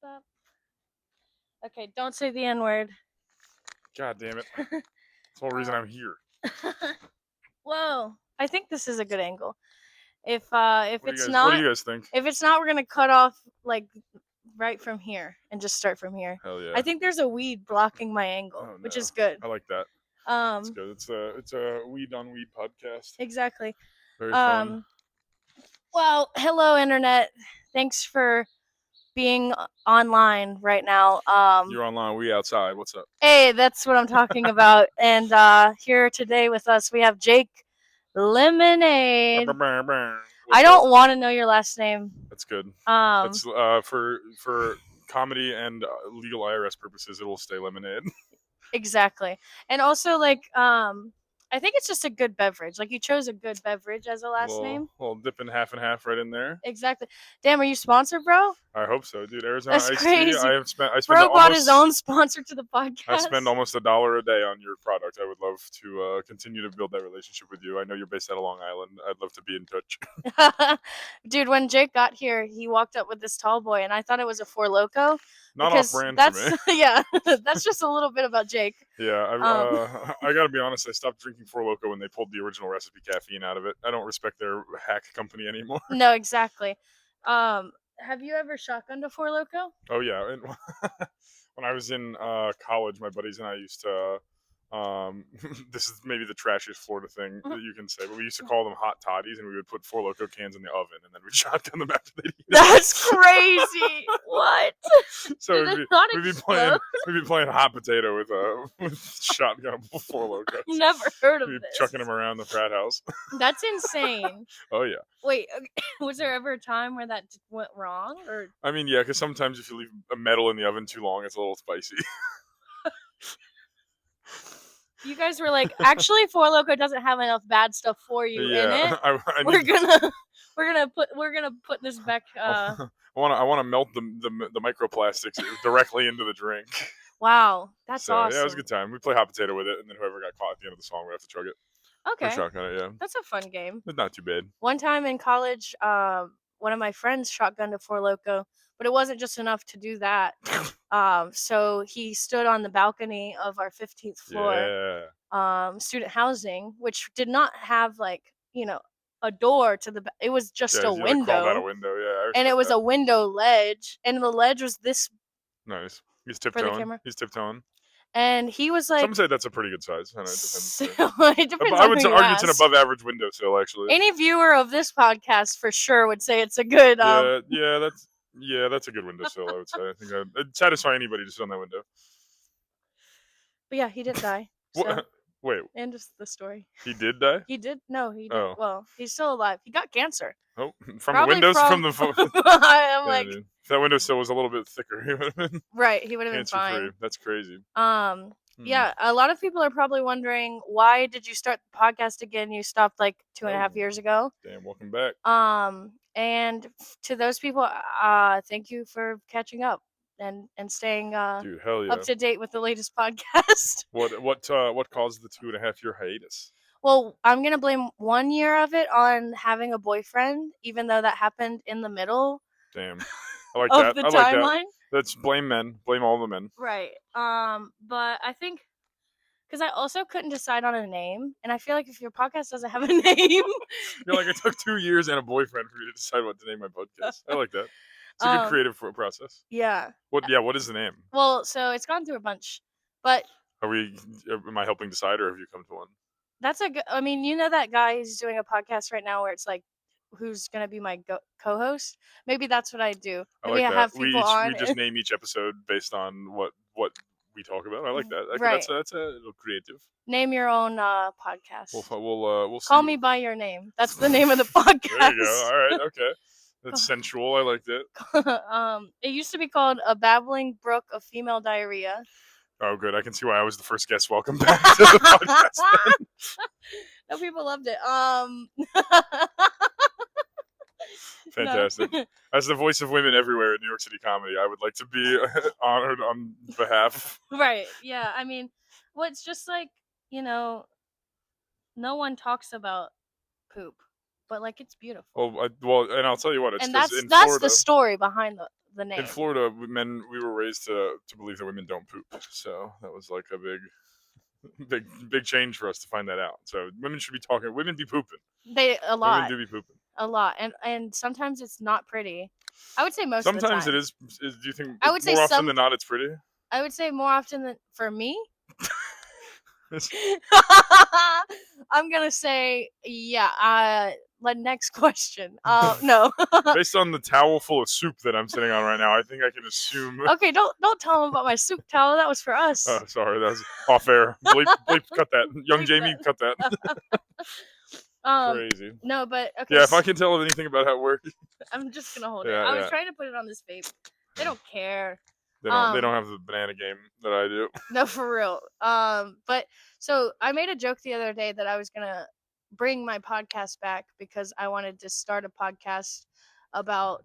bop. Okay, don't say the N-word. God damn it. That's the whole reason I'm here. Whoa. I think this is a good angle. If What do it's you not, guys think? if it's not, we're gonna cut off like right from here and just start from here. Hell yeah. I think there's a weed blocking my angle, which is good. I like that. It's good. It's a weed on weed podcast. Exactly. Very fun. Well, hello internet. Thanks for being online right now. You're online, we outside. What's up? Hey, that's what I'm talking about. And here today with us we have Jake Lemonade. I don't want to know your last name. That's good. That's for comedy and legal IRS purposes, it will stay Lemonade. Exactly. And also I think it's just a good beverage. Like you chose a good beverage as a last name. Well, dipping half and half right in there. Exactly. Damn, are you sponsored, bro? I hope so, dude. Arizona That's Iced crazy. Tea. I spend bro bought his own sponsor to the podcast. I spend almost $1 a day on your product. I would love to continue to build that relationship with you. I know you're based out of Long Island. I'd love to be in touch. Dude, when Jake got here, he walked up with this tall boy, and I thought it was a Four Loko. Not off brand for me. Yeah, that's just a little bit about Jake. Yeah, I gotta be honest. I stopped drinking Four Loko when they pulled the original recipe caffeine out of it. I don't respect their hack company anymore. No, exactly. Have you ever shotgunned a Four Loko? Oh yeah, and when I was in college, my buddies and I used to. This is maybe the trashiest Florida thing that you can say, but we used to call them hot toddies, and we would put Four Loko cans in the oven, and then we'd shotgun them after they'd eat. That's crazy. What? So we'd be playing hot potato with shotgun Four Loko. Never heard of this. Chucking them around the frat house. That's insane. Oh yeah. Wait, was there ever a time where that went wrong? Or I mean, yeah, because sometimes if you leave a metal in the oven too long, it's a little spicy. You guys were like, actually, Four Loko doesn't have enough bad stuff for you in it. We're gonna put this back. I want to melt the microplastics directly into the drink. Wow, that's awesome. Yeah, it was a good time. We play hot potato with it, and then whoever got caught at the end of the song would have to chug it. Okay. Shotgun it, yeah. That's a fun game. It's not too bad. One time in college, one of my friends shotgunned a Four Loko, but it wasn't just enough to do that. So he stood on the balcony of our 15th floor student housing, which did not have a door to the. It was just a window. Call that a window, yeah. And it was a window ledge, and the ledge was this. Nice. He's tiptoeing. And he was like, some say that's a pretty good size. I know, it depends. I would argue it's an above average windowsill, actually. Any viewer of this podcast for sure would say it's a good. That's a good windowsill. I would say. I think it'd satisfy anybody to sit on that window. But yeah, he did die. So. Wait. And just the story. He did die? He did. No, he did. Oh. Well, he's still alive. He got cancer. Oh, from the windows? From the phone? I'm like... If that windowsill was a little bit thicker, he would have been... Right, he would have been fine. That's crazy. Yeah, a lot of people are probably wondering, why did you start the podcast again? You stopped like 2.5 years ago. Damn, welcome back. And to those people, thank you for catching up and staying Dude, hell yeah. up to date with the latest podcast. What caused the 2.5 year hiatus? Well, I'm gonna blame 1 year of it on having a boyfriend, even though that happened in the middle. Damn, I like of that. The timeline. Like that. That's blame men. Blame all the men. Right. But I think because I also couldn't decide on a name, and I feel like if your podcast doesn't have a name, you're like, it took 2 years and a boyfriend for me to decide what to name my podcast. I like that. It's a good creative process. Yeah. What is the name? Well, so it's gone through a bunch, but am I helping decide, or have you come to one? That's a good. I mean, you know that guy who's doing a podcast right now where it's like, who's gonna be my co-host? Maybe that's what I do. Maybe I have people on. We just name each episode based on what we talk about. I like that. Right. That's a little creative. Name your own podcast. We'll see. Call me by your name. That's the name of the podcast. There you go. All right. Okay. That's sensual. I liked it. It used to be called A Babbling Brook of Female Diarrhea. Oh, good. I can see why I was the first guest. Welcome back to the podcast. No, people loved it. Fantastic. No. As the voice of women everywhere in New York City comedy, I would like to be honored on behalf. Right. Yeah. I mean, well, it's just like, no one talks about poop, but like it's beautiful. Well, and I'll tell you what. It's and that's Florida, the story behind the name. In Florida, we were raised to believe that women don't poop. So that was like a big change for us to find that out. So women should be talking. Women be pooping. A Women lot, do be pooping. a lot, and sometimes it's not pretty. I would say most of the Sometimes time. it is. Do you think I would say more often than not it's pretty? I would say more often than for me. I'm gonna say yeah. Next question. No. Based on the towel full of soup that I'm sitting on right now, I think I can assume. Okay, don't tell them about my soup towel. That was for us. Oh, sorry, that was off air. Bleep, cut that. Young Bleep Jamie, that. cut that. Crazy. No, but okay. Yeah, if I can tell anything about how it works. I'm just gonna hold it. Yeah, I was trying to put it on this vape. They don't care. They don't have the banana game that I do. No, for real. But so I made a joke the other day that I was gonna bring my podcast back because I wanted to start a podcast about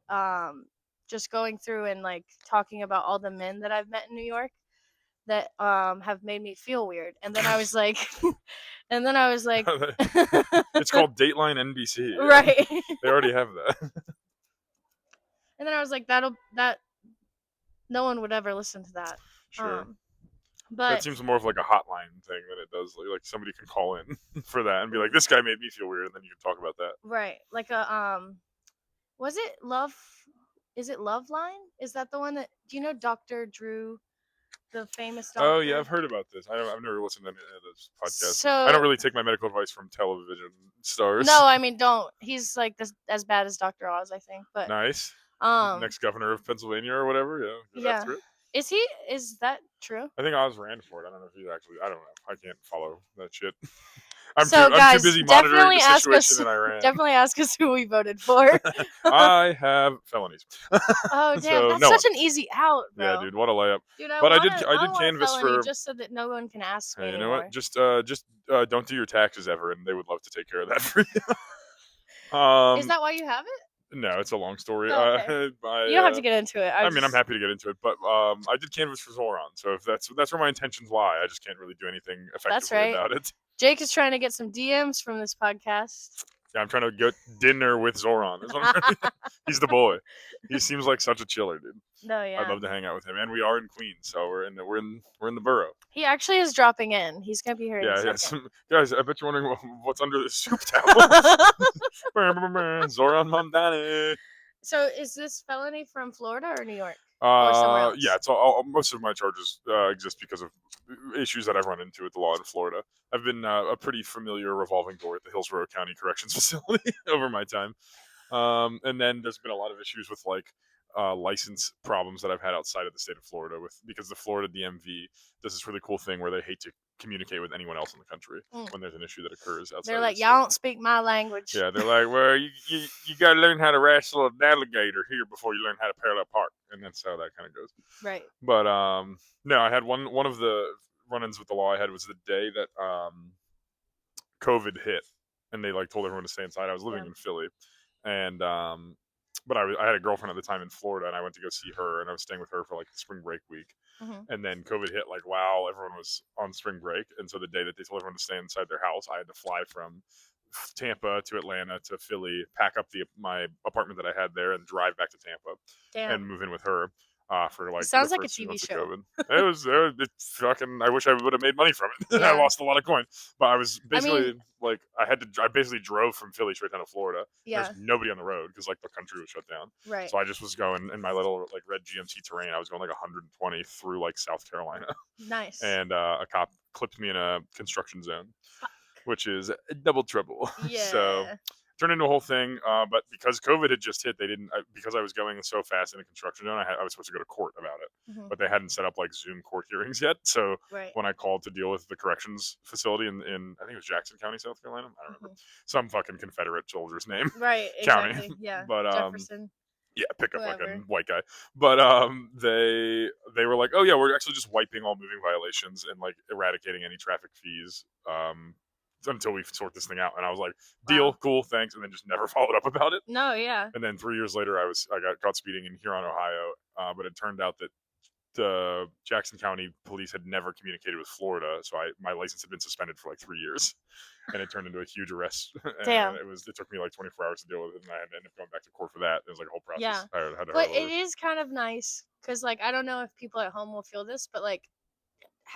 just going through and like talking about all the men that I've met in New York that have made me feel weird. And then I was like It's called Dateline NBC. Right. They already have that. And then I was like that no one would ever listen to that. Sure. But that seems more of like a hotline thing than it does like somebody can call in for that and be like, this guy made me feel weird, and then you can talk about that. Right. Like a was it Love? Is it Love Line? Is that the one that? Do you know Dr. Drew, the famous doctor? Oh yeah, I've heard about this. I've never listened to any of this podcast. So I don't really take my medical advice from television stars. No, I mean don't. He's like this as bad as Dr. Oz, I think. But nice. Next governor of Pennsylvania or whatever. Yeah. Yeah. That's it. Is he? Is that true? I think Oz ran for it. I don't know if he's actually. I don't know. I can't follow that shit. I'm too busy monitoring the situation in Iran. Definitely ask us who we voted for. I have felonies. Oh damn, that's such an easy out, bro. Yeah, dude, what a layup. Dude, I did canvass for just so that no one can ask me. You know what? Just don't do your taxes ever, and they would love to take care of that for you. Is that why you have it? No, it's a long story. Oh, okay. You don't have to get into it. I'm happy to get into it, but I did canvass for Zoran, so if that's where my intentions lie, I just can't really do anything effectively about it. Jake is trying to get some DMs from this podcast. Yeah, I'm trying to get dinner with Zoran. He's the boy. He seems like such a chiller, dude. No, yeah. I'd love to hang out with him, and we are in Queens, so we're in the borough. He actually is dropping in. He's gonna be here. Yeah. Guys, I bet you're wondering what's under the soup towel. Zoran Mamdani. So, is this felony from Florida or New York? Or somewhere else? Yeah, it's all. Most of my charges exist because of issues that I've run into with the law in Florida. I've been a pretty familiar revolving door at the Hillsborough County Corrections Facility over my time. And then there's been a lot of issues with like license problems that I've had outside of the state of Florida because the Florida DMV does this really cool thing where they hate to communicate with anyone else in the country when there's an issue that occurs outside. They're like, y'all don't speak my language. Yeah, they're like, well, you got to learn how to wrestle an alligator here before you learn how to parallel park, and that's how that kind of goes. Right. But no, I had one of the run-ins with the law I had was the day that COVID hit, and they like told everyone to stay inside. I was living in Philly, and but I had a girlfriend at the time in Florida, and I went to go see her, and I was staying with her for like the spring break week. And then COVID hit like while everyone was on spring break, and so the day that they told everyone to stay inside their house, I had to fly from Tampa to Atlanta to Philly, pack up my apartment that I had there, and drive back to Tampa and move in with her. For like sounds like a TV show. It was fucking. I wish I would have made money from it. Yeah. I lost a lot of coin, but I was basically I basically drove from Philly straight down to Florida. Yeah. There's nobody on the road because like the country was shut down. Right. So I just was going in my little like red GMC Terrain. I was going like 120 through like South Carolina. Nice. And a cop clipped me in a construction zone, which is double trouble. Yeah. So. Turned into a whole thing, but because COVID had just hit, they didn't. Because I was going so fast in a construction zone, I was supposed to go to court about it, but they hadn't set up like Zoom court hearings yet. So when I called to deal with the corrections facility in I think it was Jackson County, South Carolina, I don't remember, some fucking Confederate soldier's name, county, exactly. Yeah, but Jefferson. Yeah, pick a fucking white guy. But they were like, oh yeah, we're actually just wiping all moving violations and like eradicating any traffic fees. Until we sort this thing out, and I was like, deal, cool, thanks, and then just never followed up about it. No, yeah. And then 3 years later, I got caught speeding in Huron, Ohio, but it turned out that the Jackson County police had never communicated with Florida, so my license had been suspended for like 3 years, and it turned into a huge arrest. And Damn. it took me like 24 hours to deal with it, and I had to end up going back to court for that. It was like a whole Yeah. process. I had to hurt But all it over. is kind of nice because, like, I don't know if people at home will feel this, but like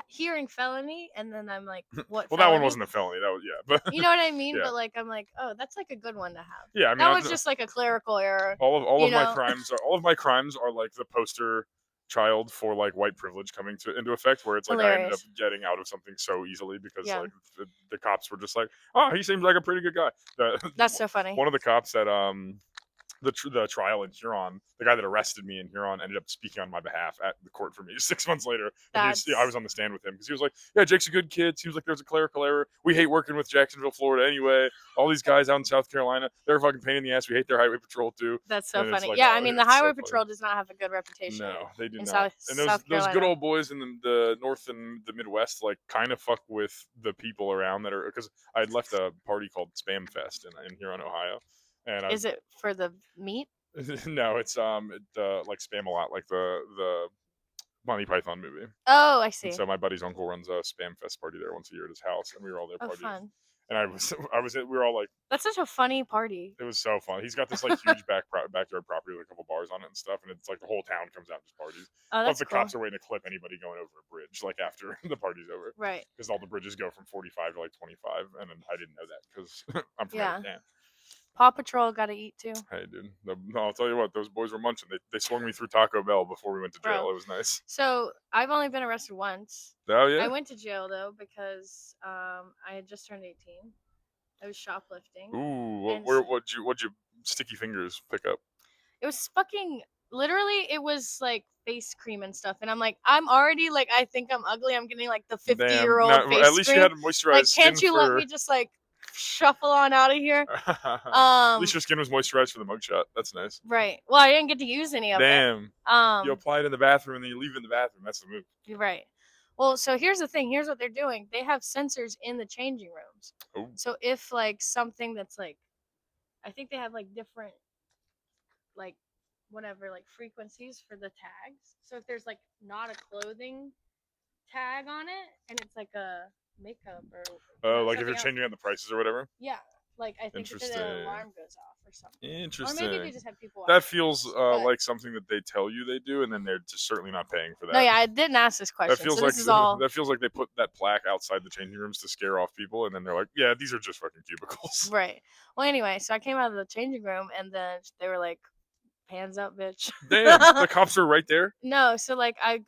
hearing felony, and then I'm like, what Well, that one felony? wasn't a felony. That was but You know what I mean? yeah, But like, I'm like, oh, that's like a good one to have. yeah. I mean, That was just like a clerical error, all you of my know? crimes are like the poster child for like white privilege coming into effect, where it's like I ended up Hilarious. getting out of something so easily because Yeah. like the cops were just like, oh, he seems like a pretty good guy. That's so funny. One of the cops that the trial in Huron, the guy that arrested me in Huron ended up speaking on my behalf at the court for me 6 months later. And I was on the stand with him because he was like, "Yeah, Jake's a good kid. Seems like there's a clerical error. We hate working with Jacksonville, Florida anyway. All these guys out in South Carolina, they're a fucking pain in the ass. We hate their highway patrol too." That's so And it's funny. like, Yeah, I oh, mean, the it's so Highway funny. Patrol does not have a good reputation No, they do in not. And those South good Carolina. old boys in the North and the Midwest like kind of fuck with the people around that are because I had left a party called Spam Fest in Huron, Ohio, and I was Is it for the meat? no, it's like Spam a lot, like the Monty Python movie. Oh, I And see. so my buddy's uncle runs a Spam Fest party there once a year at his house, and we were all there Oh, partying. fun. And we were all like, That's such a funny party. it was so fun. He's got this like huge backyard property with a couple bars on it and stuff, and it's like the whole town comes out and just parties. Oh, Plus, that's the cool. cops are waiting to clip anybody going over a bridge like after the party's over, Right. because all the bridges go from 45 to like 25, and I didn't know that because I'm from Yeah. Everett. Paw Patrol got to eat too. Hey, dude. No, I'll tell you what, those boys were munching. They swung me through Taco Bell before we went to jail. Bro. It was nice. So I've only been arrested once. Oh yeah. I went to jail though because I had just turned 18. I was shoplifting. Ooh, And what'd you sticky fingers pick up? it was fucking literally. It was like face cream and stuff, and I'm like, I'm already like, I think I'm ugly. I'm getting like the 50-year-old Damn. face At least cream. you had moisturized Like, skin can't you let for. me just like shuffle on out of here? At least your skin was moisturized for the mugshot. That's nice. Right. Well, I didn't get to use any of it. Damn. You apply it in the bathroom and then you leave it in the bathroom. That's the move. You're right. Well, so here's the thing. Here's what they're doing. They have sensors in the changing rooms. Oh. So if like something that's like, I think they have like different, like whatever, like frequencies for the tags. So if there's like not a clothing tag on it and it's like a makeup or like if you're something else. changing out the prices or whatever. Yeah. Like I think that an alarm goes off or something. Interesting. Or maybe they just have people. That feels but like something that they tell you they do, and then they're just certainly not paying for that. No, yeah, I didn't ask this question. That feels so like this is all. that feels like they put that plaque outside the changing rooms to scare off people, and then they're like, "Yeah, these are just fucking cubicles." Right. Well, anyway, so I came out of the changing room, and then they were like, "Hands up, bitch." Damn, the cops are right there. No, so like I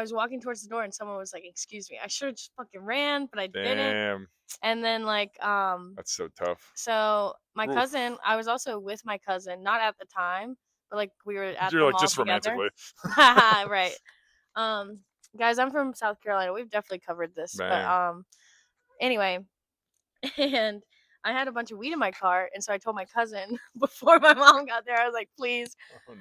was walking towards the door, and someone was like, "Excuse me." I should have just fucking ran, but I didn't. Damn, And then like that's so tough. so my Oof. cousin, I was also with my cousin, not at the time, but like we were at the You're like mall just together. romantically. Right. Guys, I'm from South Carolina. We've definitely covered this, Man. but anyway, and I had a bunch of weed in my car, and so I told my cousin before my mom got there, I was like, "Please,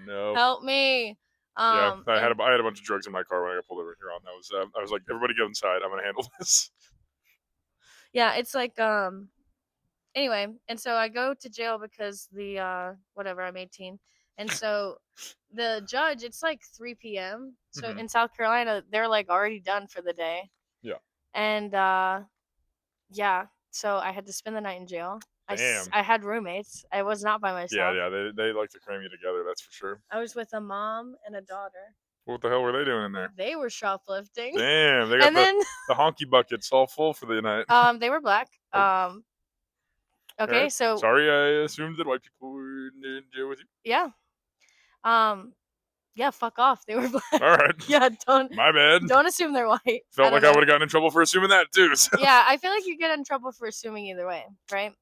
no, help me." Yeah, I had a bunch of drugs in my car when I got pulled over here on. I was like, everybody go inside. I'm gonna handle this. Yeah, it's like anyway, and so I go to jail because the whatever, I'm 18. And so the judge, it's like 3 p.m. So in South Carolina, they're like already done for the day. Yeah. And yeah, so I had to spend the night in jail. Damn. I had roommates. I was not by myself. Yeah, they like to cram you together, that's for sure. I was with a mom and a daughter. What the hell were they doing in there? They were shoplifting. Damn, they got the honky buckets all full for the night. They were black. Okay, right. so sorry, I assumed that white people were in jail with you. Yeah. Yeah, fuck off. They were black. All right. Yeah, My bad. Don't assume they're white. Felt like I would have gotten in trouble for assuming that too. So. Yeah, I feel like you get in trouble for assuming either way, right?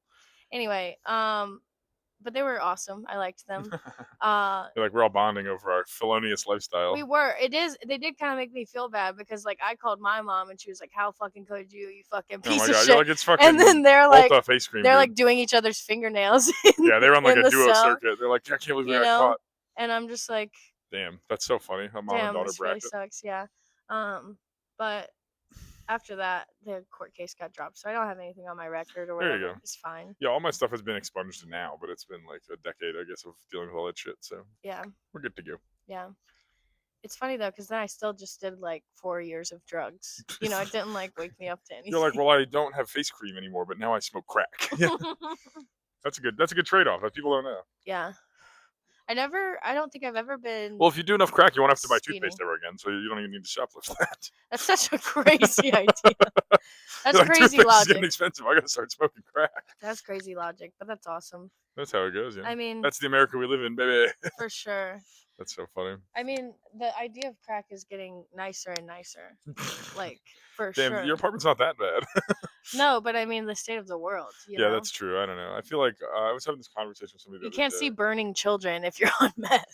Anyway, but they were awesome. I liked them. You're like, we're all bonding over our felonious lifestyle. We were. They did kind of make me feel bad because like I called my mom and she was like, "How fucking could you? You fucking piece oh my of God. shit." You're like, it's fucking and then they're like, face cream, they're dude. like doing each other's fingernails. Yeah, they run like a duo cell. circuit. They're like, I can't believe we got caught. And I'm just like, damn, that's so funny. A mom and daughter this bracket. really sucks. Yeah. But after that, the court case got dropped, so I don't have anything on my record or whatever. There you go. It's fine. Yeah, all my stuff has been expunged now, but it's been like a decade, I guess, of dealing with all that shit. So yeah, we're good to go. Yeah. It's funny though, because then I still just did like 4 years of drugs. You know, it didn't like wake me up to You're like, anything. well, I don't have face cream anymore, but now I smoke crack. Yeah, that's a good trade off that people don't know. Yeah. I don't think I've ever Well, been if you do enough crack, you won't have to buy toothpaste speeding. ever again, so you don't even need to shoplift that. That's such a crazy idea. That's You're like, crazy toothpaste is getting logic. expensive. I gotta start smoking crack. That's crazy logic, but that's awesome. That's how it goes, yeah. I mean, That's the America we live in, baby. for sure. That's so funny. I mean, the idea of crack is getting nicer and nicer. Like, for Damn, sure. your apartment's not that bad. No, but I mean the state of the world, you Yeah, know? that's true. I don't know. I feel like I was having this conversation with somebody You the can't other see day. burning children if you're on meth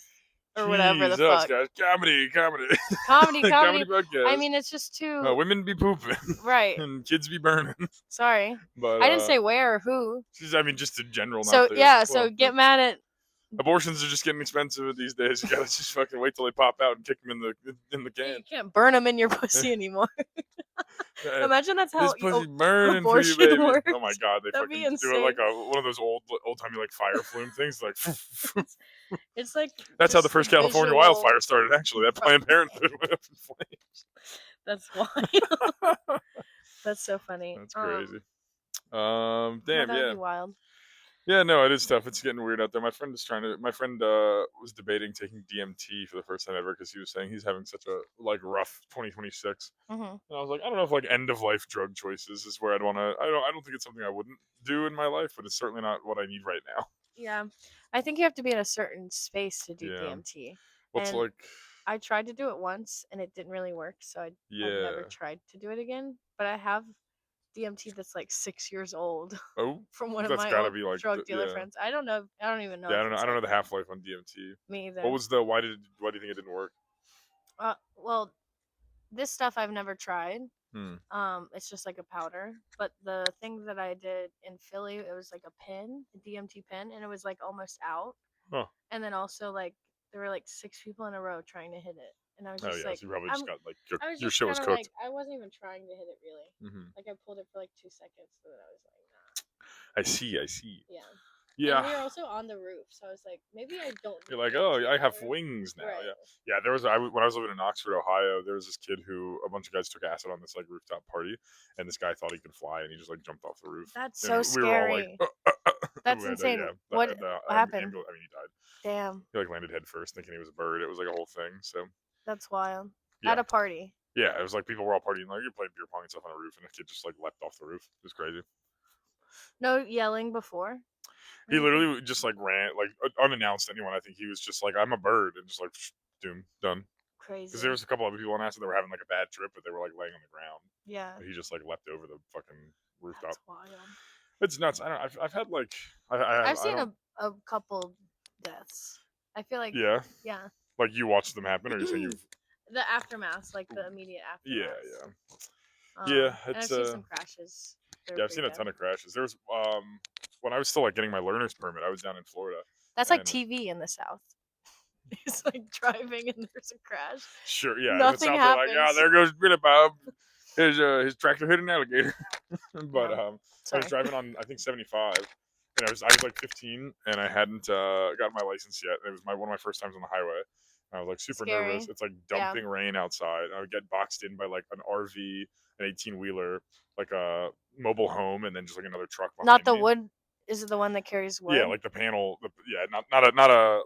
or whatever the Jesus, fuck. guys, comedy, Comedy, comedy comedy. I podcast. mean, it's just too Women be pooping right. and kids be burning, Sorry. but I didn't say where or who. I mean, just in general, not So, the yeah, well. so get mad at Abortions are just getting expensive these days. You gotta just fucking wait till they pop out and kick them in the you can. can't burn them in your pussy anymore. Imagine that's how This pussy burning for you, abortion baby. works. Oh my god, they That'd be fucking do it like insane. one of those old timey like fire flume things. Like It's like that's how the just first California visual. wildfire started. Actually, that Planned Parenthood went up in flames. That's wild. That's so funny. That's crazy. Yeah, Damn, that would yeah. be wild. Yeah, no, it is tough. It's getting weird out there. My friend was debating taking DMT for the first time ever because he was saying he's having such a like rough 2026. Hmm. And I was like, I don't know if like end of life drug choices is where I'd want to. I don't think it's something I wouldn't do in my life, but it's certainly not what I need right now. Yeah, I think you have to be in a certain space to do Yeah. DMT, What's and like? I tried to do it once and it didn't really work, so I've never Yeah. tried to do it again. But I have DMT that's like 6 years old Oh, from one of that's my gotta old be like drug dealer yeah. friends. I don't know. I don't even know Yeah, I if don't know. it's I don't know like the that. half life on DMT. Me What either. was the? Why do you think it didn't work? Well, this stuff I've never tried. Hmm. It's just like a powder. But the thing that I did in Philly, it was like a pin, a DMT pin, and it was like almost out. Huh. And then also like there were like 6 people in a row trying to hit it, and I was Oh just yeah, like, so you probably just I'm. got like I was your just shit was kind of like, cooked. I wasn't even trying to hit it really. Hmm. Like I pulled it for like 2 seconds, and then I was like, nah. I see. I see. Yeah. And Yeah. we were also on the roof, so I was like, maybe I don't. You're Need like, DMT oh, I have powder. wings now. Right. Yeah, yeah. When I was living in Oxford, Ohio. There was this kid who a bunch of guys took acid on this like rooftop party, and this guy thought he could fly, and he just like jumped off the roof. That's And so we were all like, scary. That's insane. yeah, What happened? ambulance. I mean, he died. Damn, He like landed head first, thinking he was a bird. It was like a whole thing. So that's wild. At yeah, a party. yeah. It was like people were all partying, like you're playing beer pong and stuff on a roof, and a kid just like leapt off the roof. It was crazy. No yelling before. He literally just like ran, like unannounced to anyone. I think he was just like, I'm a bird, and just like, doom, done. Crazy. Because there was a couple other people on acid that were having like a bad trip, but they were like laying on the ground. Yeah. But he just like leapt over the fucking rooftop. That's wild. It's nuts. I don't. I've had like I've I seen don't. a couple deaths. I feel like Yeah. yeah. Like you watched them happen, or you saying you've? The aftermath, like the immediate aftermath. Yeah, yeah. And I've It's seen some crashes. yeah. I've seen a ton of crashes. There was when I was still like getting my learner's permit, I was down in Florida. That's like and- TV in the South. It's like driving and there's a crash. Sure, yeah. Nothing in the South, they're like, happens. there goes Billy Bob. His tractor hit an alligator. But Yeah. I was driving on I think 75, and I was like 15, and I hadn't gotten my license yet. It was one of my first times on the highway. And I was like super Scary. nervous. It's like dumping rain outside. I would get boxed in by like an RV, an 18-wheeler, like a mobile home, and then just like another truck behind Not the me. wood. Is it the one that carries wood? Yeah, like the panel. Not a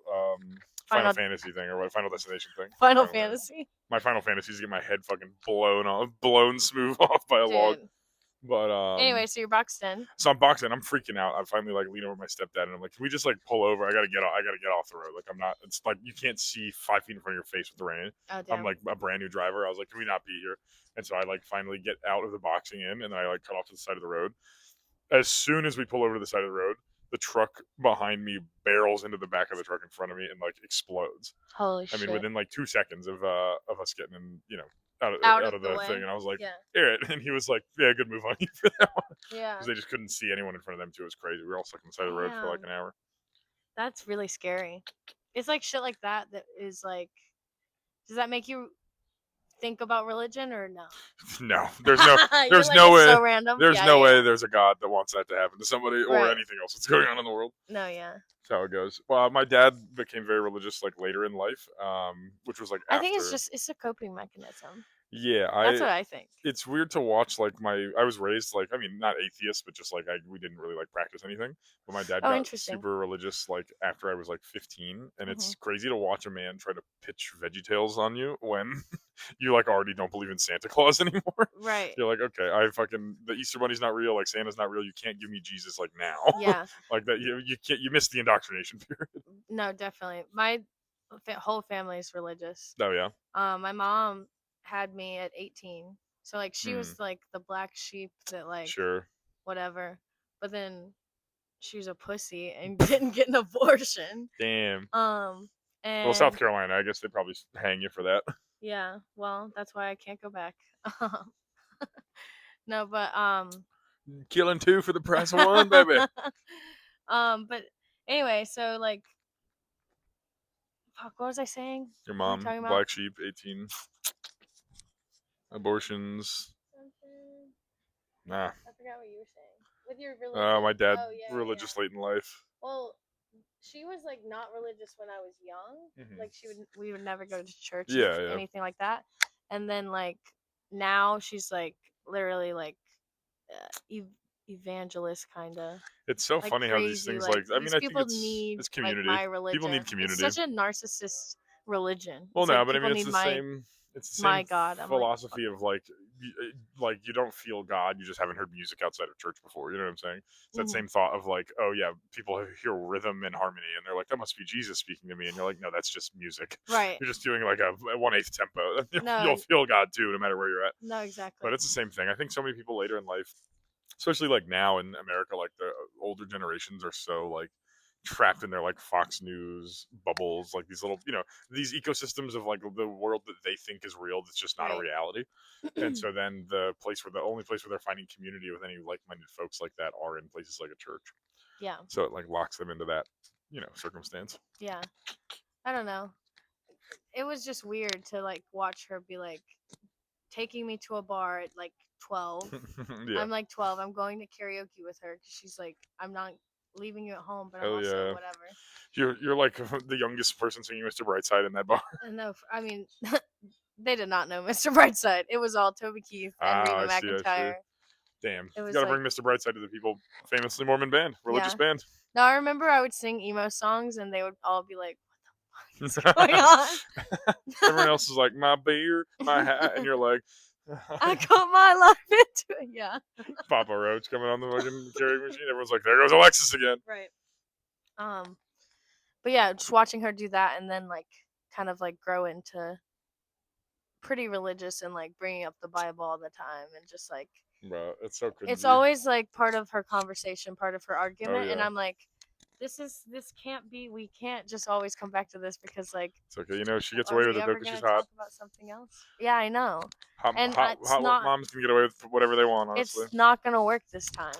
Final Final Fantasy thing or what Final Destination thing. Final Fantasy. My Final Fantasy is to get my head fucking blown smooth off by a log. Dude. But Anyway, so you're boxed in. so I'm boxing. I'm freaking out. I finally like lean over my stepdad and I'm like, "Can we just like pull over? I gotta get off the road. Like I'm not. It's like you can't see 5 feet in front of your face with the rain. Oh damn. I'm like a brand new driver. I was like, can we not be here? And so I like finally get out of the boxing in and then I like cut off to the side of the road. As soon as we pull over to the side of the road, the truck behind me barrels into the back of the truck in front of me and like explodes. Holy shit. I mean, within like 2 seconds of us getting in, Out out of of the the way. thing, and I was like, Yeah. "Hear it," and he was like, "Yeah, good move on you for that one." Yeah. Because they just couldn't see anyone in front of them too. It was crazy. We were all stuck on the side of the road for like an hour. That's really scary. It's like shit like that is like. Does that make you think about religion or no? No, You're there's like, no it's way, so random. there's Yeah, no yeah, way yeah. there's a God that wants that to happen to somebody or Right. anything else that's going on in the world. No, yeah. That's how it goes. Well, my dad became very religious like later in life, which was like I think after. it's a coping mechanism. Yeah, That's I what I think. it's weird to watch like I was raised like I mean not atheist but just like we didn't really like practice anything, but my dad Oh, got interesting. super religious like after I was like 15, and Hmm. it's crazy to watch a man try to pitch VeggieTales on you when you like already don't believe in Santa Claus anymore. Right. You're like, okay, I fucking the Easter Bunny's not real, like Santa's not real, you can't give me Jesus like now. Yeah. Like that you can't, you missed the indoctrination period. No, definitely. My whole family is religious. Oh yeah. My mom had me at 18. So like she Hmm. was like the black sheep that like Sure. whatever. But then she was a pussy and didn't get an abortion. Damn. Um Well, South and Carolina, I guess they probably hang you for that. yeah, well, that's why I can't go back. No, but Killing two for the price of one, baby. but anyway, so like fuck, what was I saying? Your What were we mom, talking about? black sheep, 18. Abortions. Something. Nah. I forgot what you were saying. With your religion. My dad, Oh yeah, yeah, religious yeah. late in life. Well, she was like not religious when I was young. Mhm. Like we would never go to church or Yeah, yeah. anything like that. And then like now she's like literally like evangelist kind of It's so like funny how these crazy. things, Like like, I mean, these I think people need it's like community. my People religion. need It's community. such a narcissist religion. Well, It's no, like but I people mean, need it's the my same God. I'm like fuck philosophy of like you don't feel God, you just haven't heard music outside of church before. You know what I'm saying? It's that hmm same thought of like, oh yeah, people hear rhythm and harmony, and they're like, that must be Jesus speaking to me, and you're like, no, that's just music. right. You're just doing like a 1/8 tempo. You'll No, feel God too, no matter where you're at. no, But exactly. it's the same thing. I think so many people later in life, especially like now in America, like the older generations are so like trapped in their like Fox News bubbles, like these little, these ecosystems of like the world that they think is real that's just not a Right. reality. And so then the only place where they're finding community with any like-minded folks like that are in places like a church. Yeah. So it like locks them into that, circumstance. Yeah. I don't know. It was just weird to like watch her be like taking me to a bar at like 12. Yeah. I'm like 12. I'm going to karaoke with her because she's like, I'm not leaving you at home, but I'm Hell also yeah. whatever. You're like the youngest person singing Mr. Brightside in that bar. No, I mean, they did not know Mr. Brightside. It was all Toby Keith and Ah, Reba I see, I see. McEntire. Damn. It You was gotta like, bring Mr. Brightside to the people famously Mormon band, religious yeah. band. Now I remember I would sing emo songs and they would all be like, what the fuck is going on? Everyone else is like, my beer, my hat, and you're like, I got my life into it. Yeah. Papa Roach coming on the fucking karaoke machine. Everyone's like, there goes Alexis again. Right. But yeah, just watching her do that and then like kind of like grow into pretty religious and like bringing up the Bible all the time and just like Bro, it's so it's cringy. always like part of her conversation, part of her Oh, argument, and yeah. I'm like, this can't be. We can't just always come back to this because like, It's okay. She gets are away with we it, though, ever because gonna she's hot. talk about something else? Yeah, I know, Hot, and hot, it's hot not. moms can get away with whatever they want, honestly. It's not gonna work this time.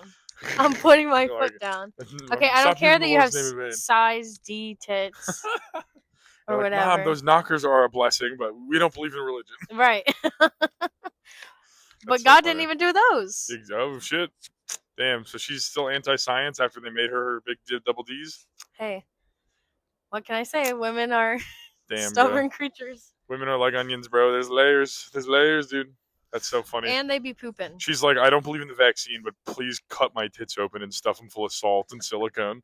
I'm putting my You're like, foot down. Okay, I don't stop care using that the you have Lord's name in vain. size D tits You're or like, Mom, whatever. those knockers are a blessing, but we don't believe in religion. Right. But So God funny. didn't even do those. Oh, shit. Damn, so she's still anti-science after they made her big double D's? Hey, what can I say? Women are Damn, stubborn bro. creatures. Women are like onions, bro. There's layers. There's layers, dude. That's so funny. And they be pooping. She's like, I don't believe in the vaccine, but please cut my tits open and stuff them full of salt and silicone.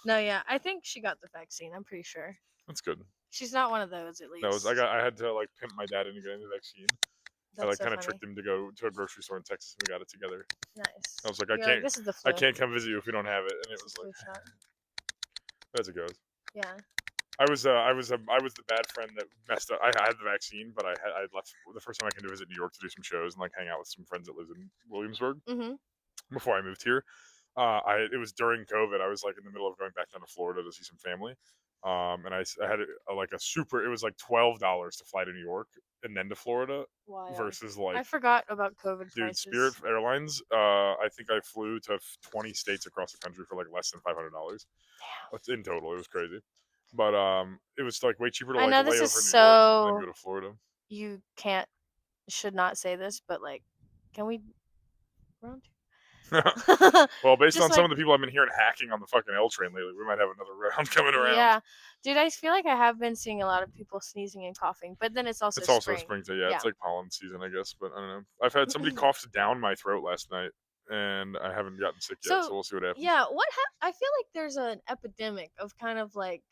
No, yeah. I think she got the vaccine. I'm pretty sure. That's good. She's not one of those, at No, least. I had to like pimp my dad into getting the vaccine. I That's like so kind of funny. tricked him to go to a grocery store in Texas, and we got it together. Nice. I was like, You're like, this is the flu. I can't come visit you if we don't have it, and it It's was a flu like, shot. as it goes. Yeah. I was the bad friend that messed up. I had the vaccine, but I left the first time I came to visit New York to do some shows and like hang out with some friends that lived in Williamsburg Mm-hmm. before I moved here. It was during COVID. I was like in the middle of going back down to Florida to see some family. And I had like a super. It was like $12 to fly to New York and then to Florida Wild. versus like. I forgot about COVID Dude, prices. Spirit Airlines. I think I flew to 20 states across the country for like less than $500. In total, it was crazy. But it was like way cheaper to I like know lay this over is in New York and then so go to Florida. you can't should not say this, but like, can we round Well, based just on some like of the people I've been hearing hacking on the fucking L train lately, we might have another round coming around. yeah, dude, I feel like I have been seeing a lot of people sneezing and coughing, but then it's also It's also spring. springtime. Yeah, Yeah. it's like pollen season, I guess. But I don't know. I've had somebody cough down my throat last night, and I haven't gotten sick yet. So So we'll see what happens. yeah, I feel like there's an epidemic of kind of like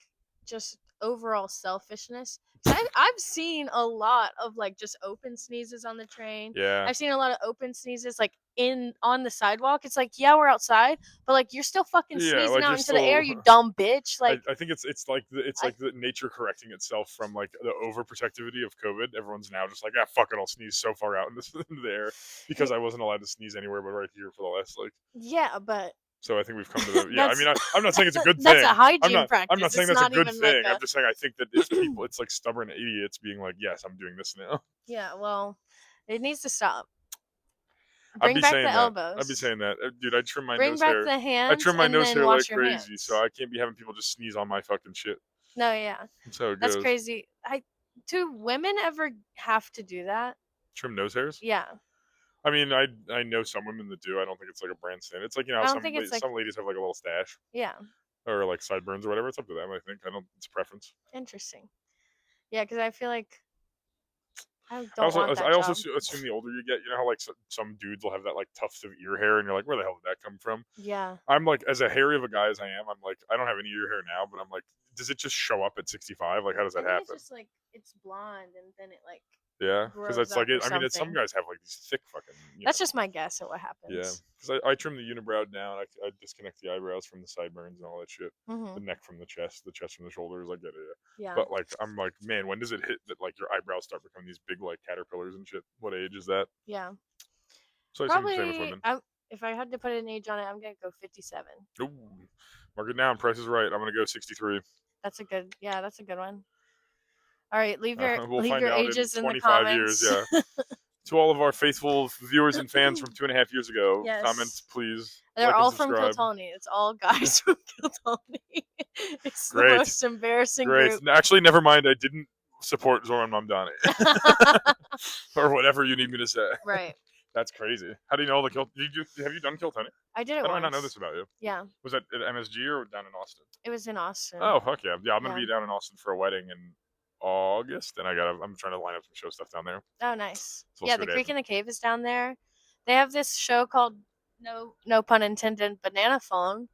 just overall selfishness. 'Cause I've seen a lot of like just open sneezes on the train. Yeah. I've seen a lot of open sneezes like in on the sidewalk. It's like, yeah, we're outside, but like you're still fucking Yeah, sneezing like out you're into the air, still. you dumb bitch. Like I think it's like it's I like the nature correcting itself from like the overprotectivity of COVID. Everyone's now just like, ah, fuck it, I'll sneeze so far out in into the air because I wasn't allowed to sneeze anywhere but right here for the last like. yeah, but So I think we've come to the yeah. I that's mean, I'm not saying it's a good that's a thing. hygiene I'm not practice. saying It's that's a not good even like thing. I'm a just saying I think that it's people. It's like stubborn idiots being like, yes, I'm doing this now. yeah, well, it needs to stop. I'd Bring be back the saying that. I'd be elbows. saying that, dude. I trim my Bring nose back hair. the I hands trim my and nose then hair like wash your crazy, so hands. I can't be having people just sneeze on my fucking shit. No, yeah. That's how it That's goes. crazy. Do women ever have to do that? Trim nose hairs. Yeah. I mean, I know some women that do. I don't think it's like a brand standard. It's like how I don't think it's like some ladies have like a little stash yeah. or like sideburns or whatever. It's up to them. I think. I don't. It's preference. Interesting. Yeah, because I feel like I I don't also want that I also job. assume the older you get, you know how like some dudes will have that like tufts of ear hair, and you're like, where the hell did that come from? Yeah. I'm like, as a hairy of a guy as I am, I'm like, I don't have any ear hair now, but I'm like, does it just show up at 65? Like, how does I that think it's happen? just like it's blonde and then it like Yeah, because grows it's like up or I mean, it's some something. guys have like these thick fucking, That's just my guess at what yeah. happens. Because I trim the unibrow down, I disconnect the eyebrows from the sideburns and all that shit, the Mhm. neck from the chest from the shoulders. I get it. Yeah. Yeah. But like, I'm like, man, when does it hit that like your eyebrows start becoming these big like caterpillars and shit? What age is that? Yeah. So I assume the same with Probably women. if I had to put an age on it, I'm going to go 57. Ooh, mark it down. Price is right. I'm gonna go 63. That's a good. Yeah, that's a good one. All right, We'll leave find your out in ages in the 25 years. comments. Yeah. To all of our faithful viewers and fans from 2.5 years ago, comment Yes. please, They're like and all from subscribe. Kiltony. It's all guys from Kiltony. It's the Great, most embarrassing great. group. Actually, never mind. I didn't support Zoran Mamdani or whatever you need me to say. Right. That's crazy. How do you know the Kilt? Have you done Kiltony? I did it How do I not know this once. about you? Yeah. Was that at MSG or down in Austin? It was in Austin. Oh, fuck yeah. Yeah, I'm gonna Yeah. be down in Austin for a wedding in August, and I'm trying to line up some show stuff down there. Oh, nice. So we'll Yeah, see the what Creek happens. and the Cave is down there. They have this show called no pun intended Banana Phone.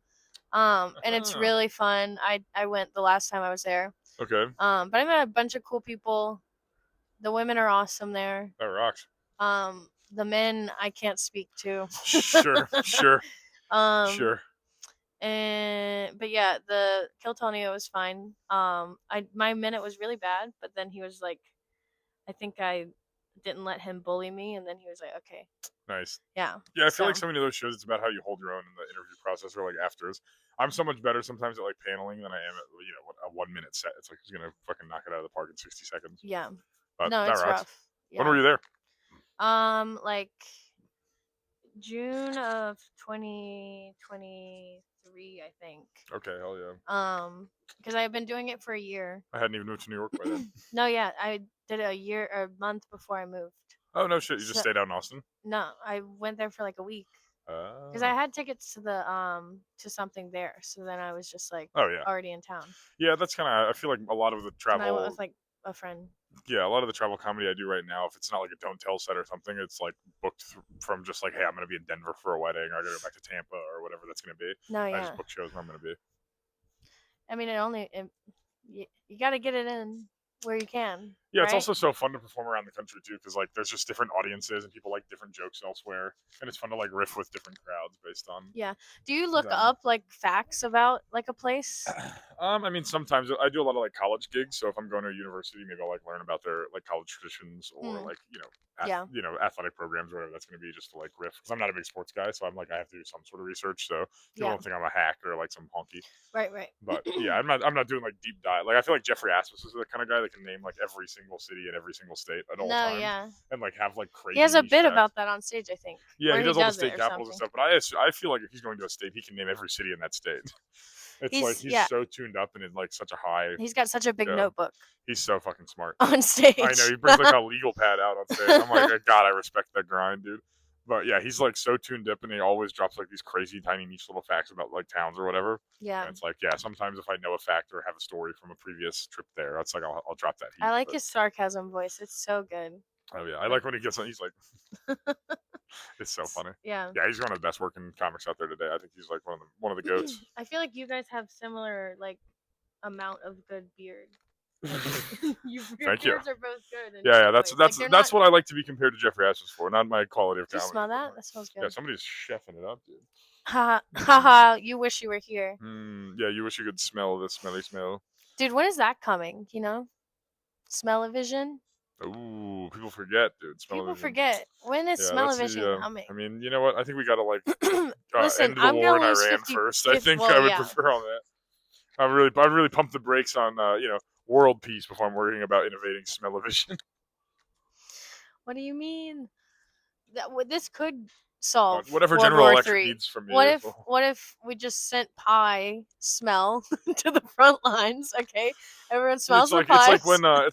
And it's really fun. I went the last time I was there. Okay. But I met a bunch of cool people. The women are awesome there. That rocks. The men I can't speak to. Sure, sure, um, sure. and but yeah, the Kiltonio was fine. My minute was really bad, but then he was like, I think I didn't let him bully me, and then he was like, okay, Nice. yeah. Yeah, I feel So like so many of those shows, it's about how you hold your own in the interview process or like afters. I'm so much better sometimes at like paneling than I am at a 1 minute set. It's like who's gonna fucking knock it out of the park in 60 seconds. yeah, But no, that it's rocks. rough. When Yeah. were you there? Like June of 2023, I think. Okay, hell yeah. Because I've been doing it for a year. I hadn't even moved to New York by then. No, yeah, I did a month before I moved. Oh no shit! You just So, stayed out in Austin? no, I went there for like a week because I Oh. had tickets to the to something there. So then I was just like Oh yeah. already in town, Yeah, that's kind of. I feel like a lot of the and I went travel. with like a friend. Yeah, a lot of the travel comedy I do right now, if it's not like a don't tell set or something, it's like booked from just like, hey, I'm gonna be in Denver for a wedding. I gotta go back to Tampa or whatever that's gonna be. No, I yeah. just book shows where I'm gonna be. I mean, you got to get it in where you can. Yeah, it's right? also so fun to perform around the country too, because like there's just different audiences and people like different jokes elsewhere, and it's fun to like riff with different crowds based on. Yeah. Do you look them. up like facts about like a place? I mean, sometimes I do a lot of like college gigs. So if I'm going to a university, maybe I'll like learn about their like college traditions or like Yeah. athletic programs or whatever that's going to be, just to like riff. Because I'm not a big sports guy, so I'm like I have to do some sort of research. So people Yeah. don't think I'm a hack or like some honky. Right, right. But yeah, I'm not doing like deep dive. Like I feel like Jeffrey Asmus is the kind of guy that can name like every single city in every single state at all No, times yeah. and like have like crazy. He has a niche bit facts. about that on stage, I think. Yeah, Or he does all the it state or capitals and something. stuff. But I feel like if he's going to a state, he can name every city in that state. It's like He's he's yeah. so tuned up and in like such a high. He's got such a big Yeah, notebook he's so fucking smart. on I know stage. he brings like a legal pad out on stage. I'm like, God, I respect that grind, dude. But yeah, he's like so tuned up, and he always drops like these crazy, tiny, niche little facts about like towns or whatever. Yeah. And it's like, yeah, sometimes if I know a fact or have a story from a previous trip there, it's like I'll drop that heat. I like But his sarcasm voice. It's so good. oh yeah, I Like like when he gets on. He's like, it's so funny. yeah. Yeah, he's one of the best working comics out there today. I think he's like one of the goats. I feel like you guys have similar like amount of good beard. Like your Thank you. beards are both good in Yeah, different that's ways. that's Like they're that's not. what I like to be compared to Jeffrey Ashes for, not my quality of Do you comedy. smell that? That smells Yeah, good. somebody's chefing it up, dude. Ha ha! You wish you were here, Yeah, you wish you could smell the smelly smell. dude. When is that coming? Smell-o-vision. Ooh, people forget, dude. People Smell-o-vision. forget. When is Yeah, that's smell-o-vision the. coming? I mean, you know what? I think we gotta like Listen, end the I'm war in gonna lose Iran 50, first. I 50 think well, I would yeah. prefer on that. I really pumped the brakes on world peace before I'm worrying about innovating smell-o-vision. What do you mean? This could solve Whatever World General War Electric Three. needs from me. What if what if we just sent pie smell to the front lines? Okay, everyone It's smells the like it's like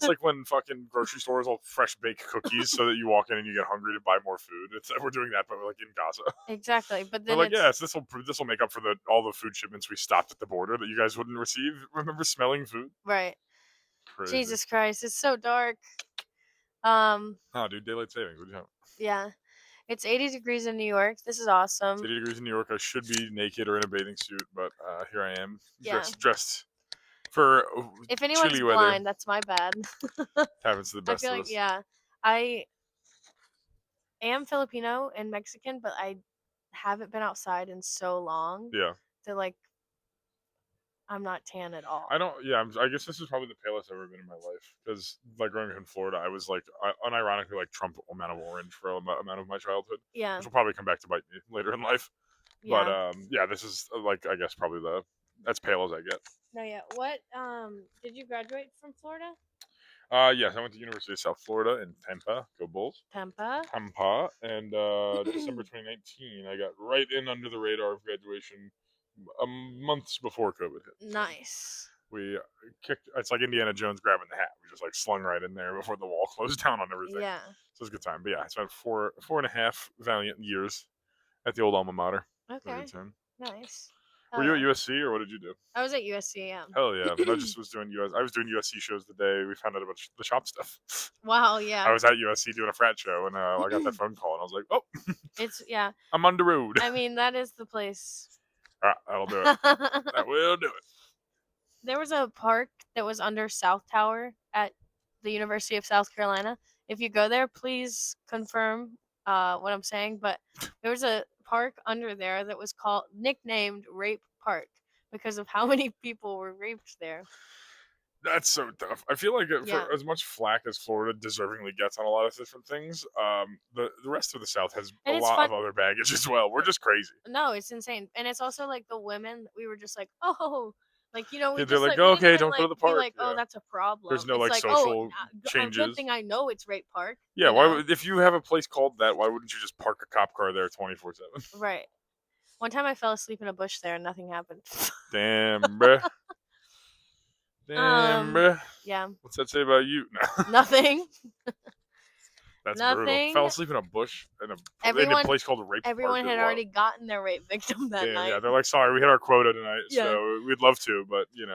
pies. when fucking grocery stores will fresh bake cookies so that you walk in and you get hungry to buy more food. We're doing that, but like in Gaza. Exactly, but We're then like, it's yes, this will make up for all the food shipments we stopped at the border that you guys wouldn't receive. Remember smelling food? right. Crazy. Jesus Christ, it's so dark. Um, Oh, dude, daylight savings. What do you have? yeah, it's 80 degrees in New York. This is It's awesome. 80 degrees in New York. I should be naked or in a bathing suit, but here I am, Yeah. dressed for If anyone's chilly weather. blind, that's my bad. Happens to the I best feel of like us. yeah, I am Filipino and Mexican, but I haven't been outside in so long Yeah. that like I'm not tan at all. I don't. Yeah, I guess this is probably the palest I've ever been in my life. Because like growing up in Florida, I was like unironically like Trump amount of orange for amount of my childhood, Yeah, which will probably come back to bite me later in life. But yeah. yeah, this is like I guess probably that's pale as I get. No, yeah. What did you graduate from Florida? Yes, I went to University of South Florida in Tampa. Go Bulls. Tampa. Tampa, and December 2019, I got right in under the radar of graduation, months before COVID hit. So Nice. we kicked. It's like Indiana Jones grabbing the hat. We just like slung right in there before the wall closed down on everything. Yeah. So it was a good time. But yeah, I spent four and a half valiant years at the old alma mater. Okay. Good time. Nice. Were Hell you yeah. at USC or what did you do? I was at USC. Yeah. Hell yeah! I just was doing I was doing USC shows the day we found out about the shop stuff. Wow. I Yeah. was at USC doing a frat show, and I got that phone call, and I was like, "Oh, It's yeah. I'm on the road." I mean, that is the place. All right, that'll do it. That will do it. There was a park that was under South Tower at the University of South Carolina. If you go there, please confirm what I'm saying. But there was a park under there that was nicknamed Rape Park because of how many people were raped there. That's so tough. I feel like Yeah. for as much flack as Florida deservingly gets on a lot of different things, the rest of the South has And a it's lot fun. of other baggage as well. We're just crazy. No, it's insane. And it's also like the women, we were just like, oh, like, we They're just like, like, we "Oh, didn't okay, even don't go to like the be park." like, oh, Yeah, that's a problem. there's no It's like like, oh, social a good changes. thing I know it's Rape Park. Yeah, if you have a place called that, why wouldn't you just park a cop car there 24/7? Right. One time I fell asleep in a bush there and nothing happened. Damn, bruh. Damn, bruh. Yeah. What's that say about you? Nothing. That's brutal. Nothing. Fell asleep in a bush in a Everyone place called a rape park. everyone had already gotten their rape victim that Damn, night. yeah, they're like, sorry, we hit our quota tonight, Yeah. so we'd love to, but maybe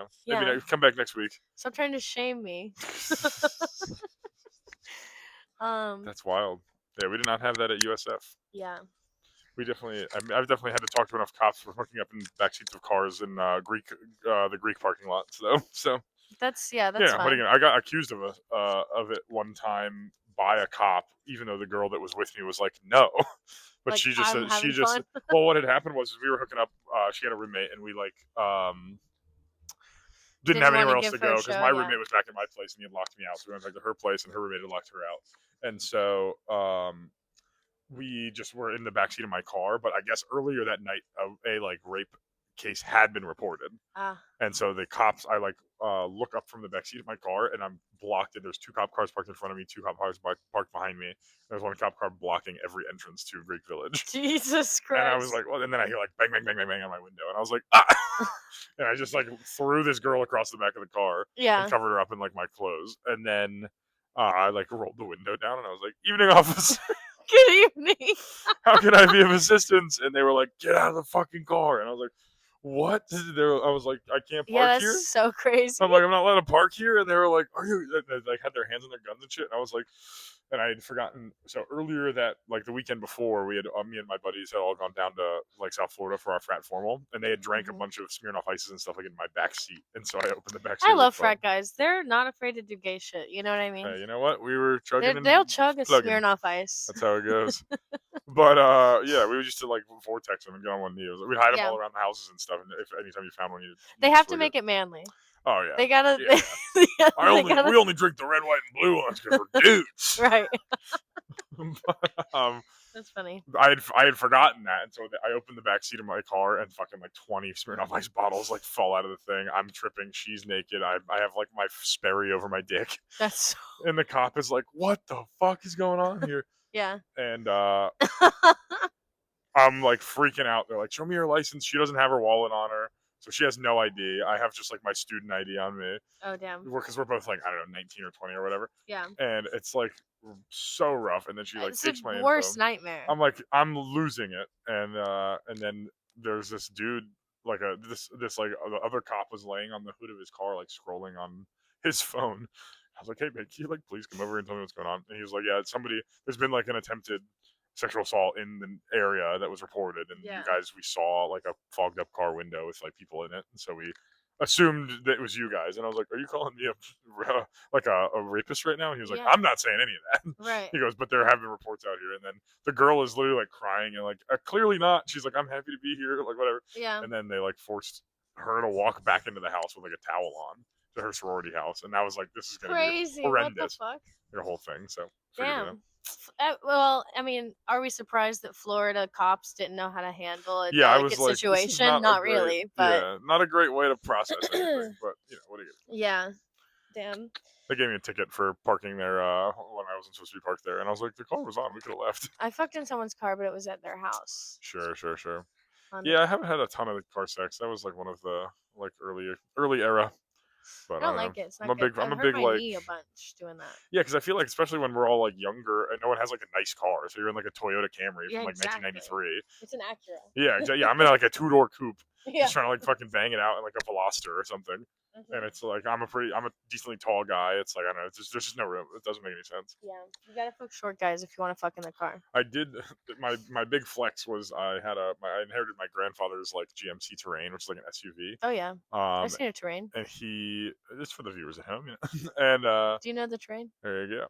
Yeah. come back next week. Stop trying to shame me. That's wild. Yeah, we did not have that at USF. Yeah. We definitely, I've definitely had to talk to enough cops for hooking up in backseats of cars in the Greek parking lot. So That's yeah, what fine. are you gonna? I got accused of it one time by a cop, even though the girl that was with me was like, no. But Like, she just I'm said she having just fun. well, what had happened was we were hooking up. She had a roommate, and we like didn't have Didn't anywhere wanna else give to her a go because show, my yeah. roommate was back at my place and he had locked me out. So we went back to her place, and her roommate had locked her out. And so we just were in the backseat of my car. But I guess earlier that night, a like rape case had been reported. Ah. And so the cops, I like look up from the backseat of my car, and I'm blocked. And there's 2 cop cars parked in front of me, 2 cop cars parked behind me. There's 1 cop car blocking every entrance to Greek Village. Jesus And I was Christ. like, well, and then I hear like bang, bang, bang, bang, bang on my window, and I was like, ah! And I just like threw this girl across the back of the car and Yeah. covered her up in like my clothes, and then I like rolled the window down, and I was like, "Evening, officer. Good evening. How can I be of assistance?" And they were like, "Get out of the fucking car." And I was like, "What?" I was like, "I can't Yeah, park that's here." so crazy. I'm like, "I'm not allowed to park here." And they were like, "Are you?" They like had their hands on their guns and shit. And I was like, and I had forgotten. So earlier that like the weekend before, we had me and my buddies had all gone down to like South Florida for our frat formal, and they had drank a Mhm. bunch of Smirnoff Ices and stuff like in my back seat. And so I opened the back seat I of the love car. frat guys. They're not afraid to do gay shit. You know what I mean? Hey, you know what? We were chugging and They'll chug a plugging. Smirnoff Ice. That's how it goes. But yeah, we used to like vortex them and get on one knee. We'd hide them Yeah. all around the houses and stuff. And if anytime you found one, They you'd have to swig make it. it manly. Oh yeah, They gotta. yeah. We only drink the red, white, and blue ones because we're dudes. Right. But, That's funny. I had forgotten that, and so I opened the back seat of my car, and fucking like 20 Smirnoff Ice bottles like fall out of the thing. I'm tripping. She's naked. I have like my Sperry over my dick, That's so. and the cop is like, "What the fuck is going on here?" Yeah. And I'm like freaking out. They're like, "Show me your license." She doesn't have her wallet on her, so she has no ID. I have just like my student ID on me. Oh damn. Because we're both like, I don't know, 19 or 20 or whatever. Yeah. And it's like so rough. And then she like It's takes the my worst info. nightmare. I'm like, I'm losing it. And then there's this dude, like this like the other cop was laying on the hood of his car, like scrolling on his phone. I was like, "Hey man, can you like please come over and tell me what's going on?" And he was like, "Yeah, there's been like an attempted sexual assault in the area that was reported, and Yeah. you guys, we saw like a fogged up car window with like people in it, and so we assumed that it was you guys." And I was like, "Are you calling me like a rapist right now?" And he was like, Yeah. "I'm not saying any of that." Right. He goes, "But there have been reports out here." And then the girl is literally like crying and like, "Clearly not." She's like, "I'm happy to be here," like whatever. Yeah. And then they like forced her to walk back into the house with like a towel on to her sorority house, and that was like, this is gonna Crazy. be horrendous. What the fuck? The whole thing. So figured it out. Damn. Well, I mean, are we surprised that Florida cops didn't know how to handle a Yeah, I delicate was like, this is situation? Not really, but yeah, not a great way to process anything. But you know, what do you get? yeah. Damn. They gave me a ticket for parking there when I wasn't supposed to be parked there, and I was like, the car was on. We could have left. I fucked in someone's car, but it was at their house. Sure. On Yeah, I haven't had a ton of car sex. That was like one of the like early era. I But I don't don't know. like it. It's not good. I'm I've a hurt big my like knee a bunch doing that. yeah, because I feel like especially when we're all like younger and no one has like a nice car, so you're in like a Toyota Camry Yeah, from like exactly. 1993. It's an Acura. Yeah, exactly. Yeah, I'm in like a 2-door coupe, Yeah. just trying to like fucking bang it out in like a Veloster or something. Mhm. And it's like I'm a decently tall guy. It's like I don't know. There's just no room. It doesn't make any sense. Yeah, you gotta fuck short guys if you want to fuck in the car. I did my big flex was I inherited my grandfather's like GMC Terrain, which is like an SUV. Oh yeah, Um, I've seen a Terrain. and it's for the viewers at home, and Do you know the Terrain? there you go.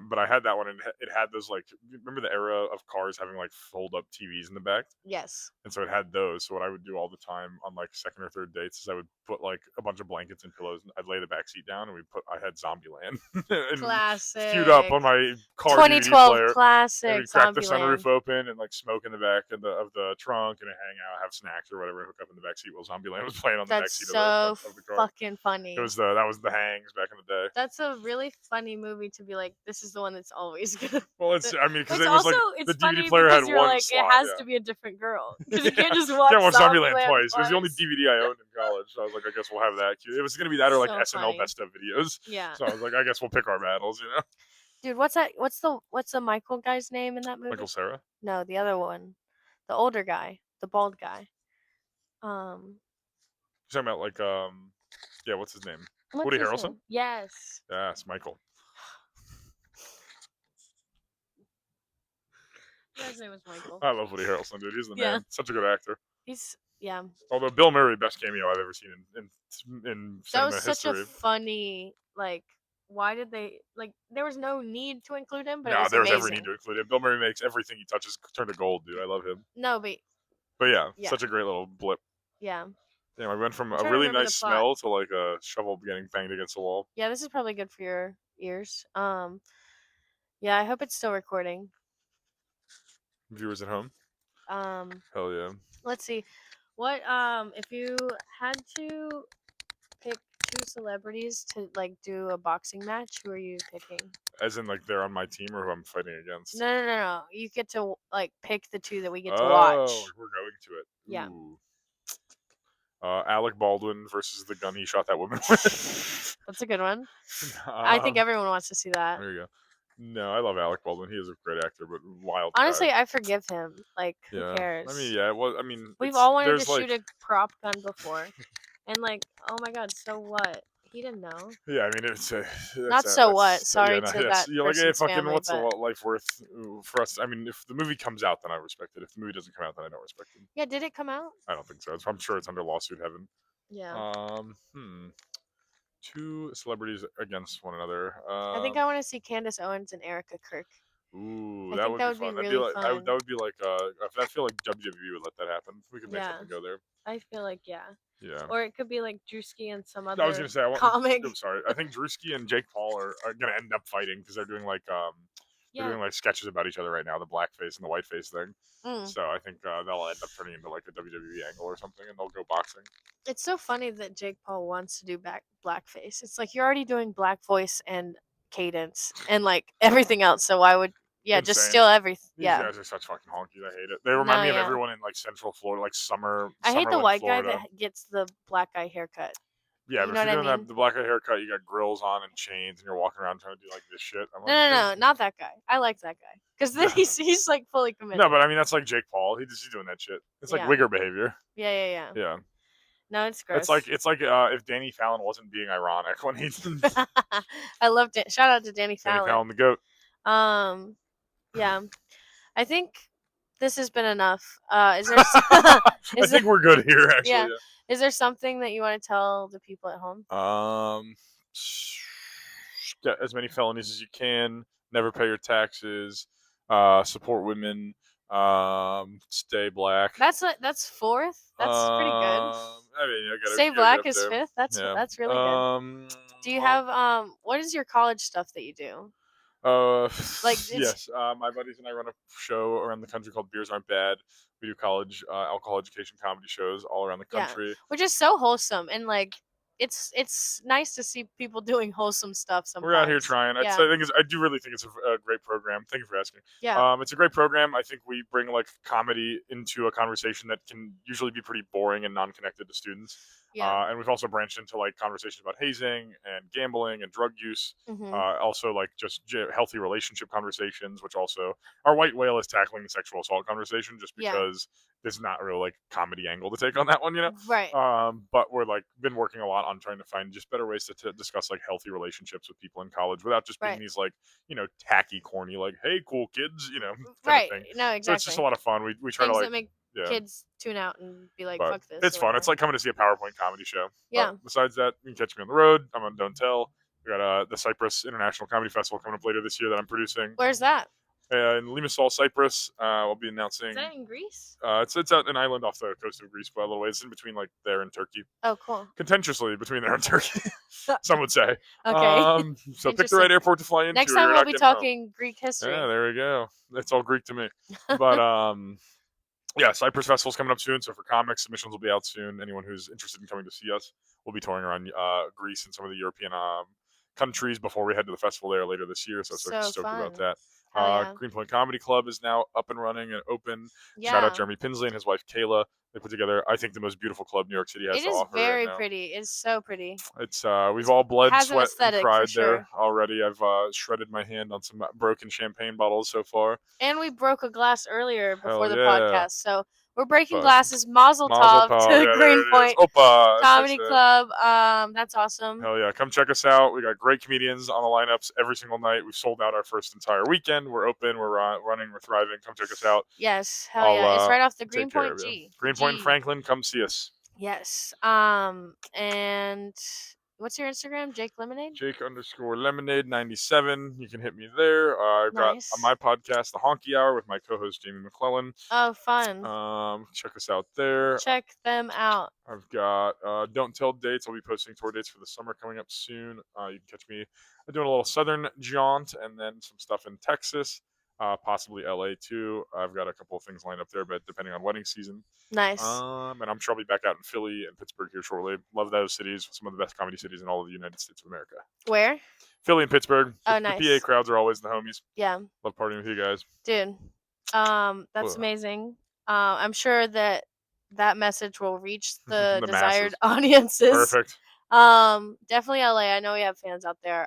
But I had that one, and it had those like remember the era of cars having like fold up TVs in the back, Yes. and so it had those. So what I would do all the time on like second or third dates is I would put like a bunch of blankets and pillows, and I'd lay the back seat down, and I had Zombieland and Classic. queued up on my car DVD 2012 player. classic. And we'd crack the Zombieland. sunroof open and like smoke in the back of the trunk and hang out, have snacks or whatever, and hook up in the back seat while Zombieland was playing on the back That's seat so of the car. fucking funny. That was the hangs back in the day. That's a really funny movie to be like, this is the one that's always gonna. Well, I mean, because It's it was also like it's the funny DVD player had because you're one like slot. it has Yeah. to be a different girl because you Yeah. can't just watch Can't watch Zombieland twice. It was the only twice. DVD I owned in college. So I was like, I guess we'll have that. It was gonna be that or like So SNL funny. best of videos. Yeah. So I was like, I guess we'll pick our battles, you know. Dude, what's that? What's the Michael guy's name in that movie? Michael Cera. No, the other one, the older guy, the bald guy. You're talking about like yeah, what's his name? What's Woody his Harrelson. name? Yes. Yes, Michael. His name was Michael. I love Woody Harrelson, dude. He's the Yeah. man. Such a good actor. He's yeah. Although Bill Murray, best cameo I've ever seen in That cinema was such history. a funny like. Why did they like? There was no need to include him, but it No, was there was amazing. every need to include him. Bill Murray makes everything he touches turn to gold, dude. I love him. No, But yeah, Yeah. such a great little blip. yeah. Damn, I went from I'm a trying to really remember nice the plot. smell to like a shovel getting banged against the wall. Yeah, this is probably good for your ears. Yeah, I hope it's still recording. Viewers at home, hell yeah. Let's see. What if you had to pick two celebrities to like do a boxing match, who are you picking? As in, like, they're on my team or who I'm fighting against? No. You get to like pick the two that we get to Oh, watch. we're going to it. Yeah. Ooh. Alec Baldwin versus the gun he shot that woman with. That's a good one. I think um, everyone wants to see that. there you go. No, I love Alec Baldwin. He is a great actor, but wild guy. Honestly, I forgive him. Like, who Yeah. I mean, cares? yeah. Well, I mean, We've all wanted to there's like, shoot a prop gun before, and like, oh my god, so what? He didn't know. yeah. I mean, it's Not so what. yeah. Sorry No, to yes. that You're like, hey, person's fucking, family, what's the but life worth for us? I mean, if the movie comes out, then I respect it. If the movie doesn't come out, then I don't respect it. yeah, did it come out? I don't think so. I'm sure it's under lawsuit heaven. Yeah. Hmm. Two celebrities against one another. I think I want to see Candace Owens and Erica Kirk. Ooh, I that think would that be would be fun. That'd be really like fun. that would be like I feel like WWE would let that happen. We could make Yeah. something go there. I feel like yeah. Yeah. Or it could be like Drewski and some I was other gonna say I want. comic. I'm sorry. I think Drewski and Jake Paul are gonna end up fighting because they're doing like they're Yeah. doing like sketches about each other right now, the blackface and the whiteface thing. Mm. So I think they'll end up turning into like a WWE angle or something, and they'll go boxing. It's so funny that Jake Paul wants to do blackface. It's like you're already doing black voice and cadence and like everything else. So why would just Insane. steal everything? These Yeah. guys are such fucking honkies. I hate it. They remind No, me of yeah. everyone in like Central Florida, like I hate the Summerlin, white Florida. guy that gets the black guy haircut. Yeah, You but know if what you're I doing mean? the black haircut, you got grills on and chains, and you're walking around trying to do like this shit. I'm like, No, not that guy. I like that guy because then he's like fully committed. no, but I mean that's like Jake Paul. He's doing that shit. It's like Yeah. wigger behavior. Yeah. Yeah. No, it's gross. It's like if Danny Fallon wasn't being ironic when he I loved it. Shout out to Danny Danny Fallon. Fallon the goat. Yeah. I think this has been enough. Is there? I think we're good here, actually. Yeah. Is there something that you want to tell the people at home? Get as many felonies as you can. Never pay your taxes. Support women. Stay black. That's fourth. That's pretty good. I mean, Stay black is fifth. That's really good. Do you have what is your college stuff that you do? Yes. My buddies and I run a show around the country called Beers Aren't Bad. We do college alcohol education comedy shows all around the country. Which is so wholesome and like it's nice to see people doing wholesome stuff sometimes. We're out here trying. Yeah. I do really think it's a great program. Thank you for asking. Yeah. It's a great program. I think we bring like comedy into a conversation that can usually be pretty boring and non-connected to students. Yeah. And we've also branched into like conversations about hazing and gambling and drug use. Also like just healthy relationship conversations, which also our white whale is tackling the sexual assault conversation just because there's not really like comedy angle to take on that one, Right. But we're like been working a lot on trying to find just better ways to discuss like healthy relationships with people in college without just being these like tacky, corny like hey cool kids kind of thing. No, exactly. So it's just a lot of fun. We try Things to like that make kids tune out and be like, but fuck this. it's fun. It's like coming to see a PowerPoint comedy show. Yeah. Besides that, you can catch me on the road. I'm on Don't Tell. We got the Cyprus International Comedy Festival coming up later this year that I'm producing. Where's that? In Limassol, Cyprus. We'll be announcing. Is that in Greece? It's out an island off the coast of Greece, by a little ways. It's in between like there and Turkey. Oh, cool. Contentiously between there and Turkey, some would say. Okay. So pick the right airport to fly into. Next time we'll be talking Greek history. Yeah, there we go. It's all Greek to me. But yeah, Cyprus Festival's coming up soon. So for comics, submissions will be out soon. Anyone who's interested in coming to see us, we'll be touring around Greece and some of the European countries before we head to the festival there later this year. So stoked about that. Greenpoint Comedy Club is now up and running and open. Yeah. Shout out Jeremy Pinsley and his wife Kayla. They put together, I think, the most beautiful club New York City has to offer. It is very pretty. It's so pretty. It's we've all bled, sweat, and cried there already. I've shredded my hand on some broken champagne bottles so far. And we broke a glass earlier before the podcast, so we're breaking glasses. Mazel tov to Greenpoint Comedy Club. That's awesome. Hell yeah. Come check us out. We got great comedians on the lineups every single night. We've sold out our first entire weekend. We're open. We're running. We're thriving. Come check us out. Yes. Hell yeah. It's right off the Greenpoint G. Greenpoint Franklin. Come see us. Yes. And what's your Instagram? Jake Lemonade? Jake_Lemonade97. You can hit me there. I've got on my podcast, The Honky Hour, with my co-host Jamie McClellan. Oh, fun. Check us out there. Check them out. I've got Don't Tell dates. I'll be posting tour dates for the summer coming up soon. You can catch me doing a little southern jaunt and then some stuff in Texas. possibly LA too. I've got a couple of things lined up there, but depending on wedding season. Nice. And I'm sure I'll be back out in Philly and Pittsburgh here shortly. Love those cities, some of the best comedy cities in all of the United States of America. Where? Philly and Pittsburgh. Oh, The PA nice. crowds are always the homies. Yeah. Love partying with you guys. Dude, that's Ugh. amazing. I'm sure that that message will reach the The desired masses. audiences. Perfect. Definitely LA. I know we have fans out there.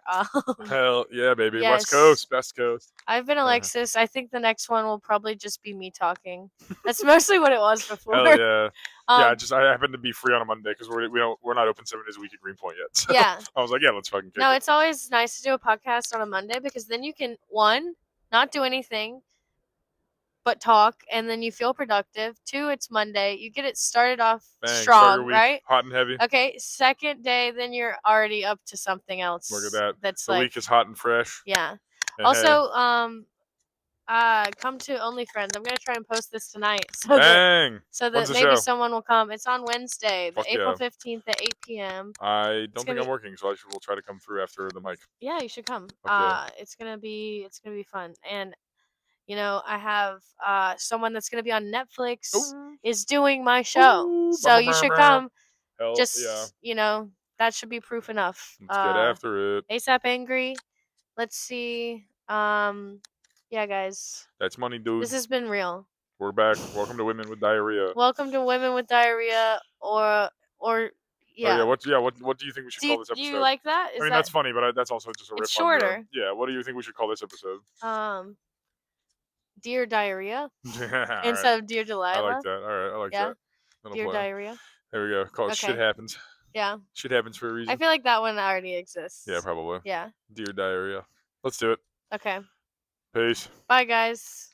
Hell yeah, baby. West Yes. Coast, best coast. I've been Alexis. I think the next one will probably just be me talking. That's mostly what it was before. Hell yeah. Um, I happen to be free on a Monday because we're not open 7 days a week at Greenpoint yet. So Yeah. I was like, yeah, let's fucking kick No, it. it's always nice to do a podcast on a Monday because then you can, one, not do anything but talk, and then you feel productive. Two, it's Monday. You get it started off Bang, start strong, your week right? hot and heavy. Okay, second day, then you're already up to something else. Look at that. That's The like, week is hot and fresh. yeah. And Also, come to OnlyFriends. I'm gonna try and post this tonight so bang. that When's the maybe show? someone will come. It's on Wednesday, Fuck April yeah. 15th at 8 p.m. I don't think gonna I'm working, so we'll try to come through after the mic. Yeah, you should come. Fuck yeah. It's gonna be fun. And I have someone that's gonna be on Netflix Ooh. is doing my show. Ooh, So you should come. Hell Just yeah. that should be proof enough. Let's get after it. ASAP Angry. Let's see. Yeah, guys. That's money, dude. This has been real. We're back. Welcome to Women with Diarrhea. Welcome to Women with Diarrhea, or yeah. Oh yeah. What do you think we should call this episode? Do you like that? I mean, that's funny, but that's also just a riff. It's shorter. Yeah. What do you think we should call this episode? Dear Diarrhea Instead instead of Dear Delilah. I like that. All right, I like that. Dear Diarrhea. There we go. Call it Shit Happens. Yeah. Shit happens for a reason. I feel like that one already exists. Yeah, probably. Yeah. Dear Diarrhea. Let's do it. Okay. Peace. Bye, guys.